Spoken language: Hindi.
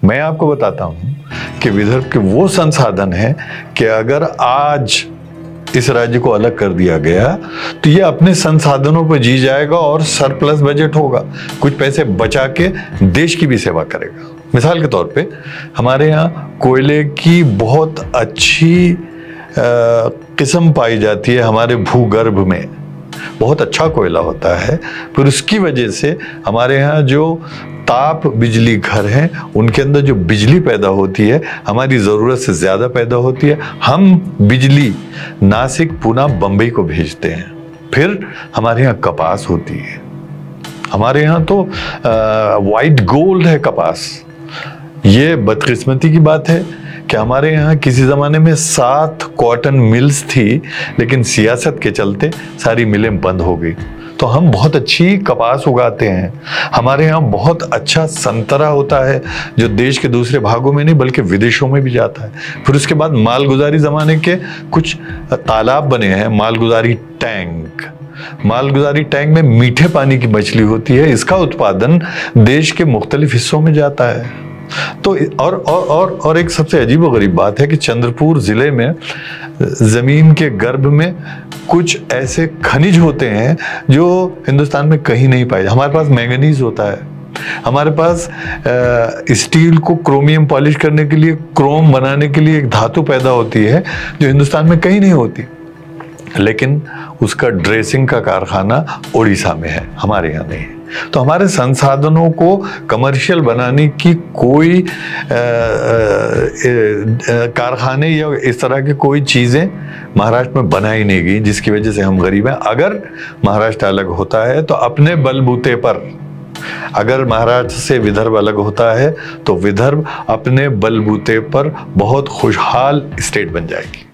मैं आपको बताता हूं कि विदर्भ के वो संसाधन हैं कि अगर आज इस राज्य को अलग कर दिया गया तो ये अपने संसाधनों पर जी जाएगा और सरप्लस बजट होगा, कुछ पैसे बचा के देश की भी सेवा करेगा। मिसाल के तौर पे हमारे यहाँ कोयले की बहुत अच्छी किस्म पाई जाती है, हमारे भूगर्भ में बहुत अच्छा कोयला होता है। फिर उसकी वजह से हमारे यहाँ जो ताप बिजली घर हैं उनके अंदर जो बिजली पैदा होती है हमारी ज़रूरत से ज़्यादा पैदा होती है। हम बिजली नासिक, पुणे, बम्बई को भेजते हैं। फिर हमारे यहाँ कपास होती है, हमारे यहाँ तो वाइट गोल्ड है कपास। ये बदकिस्मती की बात है कि हमारे यहाँ किसी ज़माने में 7 कॉटन मिल्स थी, लेकिन सियासत के चलते सारी मिलें बंद हो गई। तो हम बहुत अच्छी कपास उगाते हैं। हमारे यहाँ बहुत अच्छा संतरा होता है जो देश के दूसरे भागों में नहीं बल्कि विदेशों में भी जाता है। फिर उसके बाद मालगुजारी ज़माने के कुछ तालाब बने हैं, मालगुजारी टैंक। मालगुजारी टैंक में मीठे पानी की मछली होती है, इसका उत्पादन देश के मुख्तलिफ हिस्सों में जाता है। तो और एक सबसे अजीब व गरीब बात है कि चंद्रपुर जिले में जमीन के गर्भ में कुछ ऐसे खनिज होते हैं जो हिंदुस्तान में कहीं नहीं पाए। हमारे पास मैंगनीज होता है, हमारे पास स्टील को क्रोमियम पॉलिश करने के लिए, क्रोम बनाने के लिए एक धातु पैदा होती है जो हिंदुस्तान में कहीं नहीं होती, लेकिन उसका ड्रेसिंग का कारखाना उड़ीसा में है, हमारे यहाँ नहीं है। तो हमारे संसाधनों को कमर्शियल बनाने की कोई कारखाने या इस तरह की कोई चीज़ें महाराष्ट्र में बनाई नहीं गई, जिसकी वजह से हम गरीब हैं। अगर महाराष्ट्र अलग होता है तो अपने बलबूते पर, अगर महाराष्ट्र से विदर्भ अलग होता है तो विदर्भ अपने बलबूते पर बहुत खुशहाल स्टेट बन जाएगी।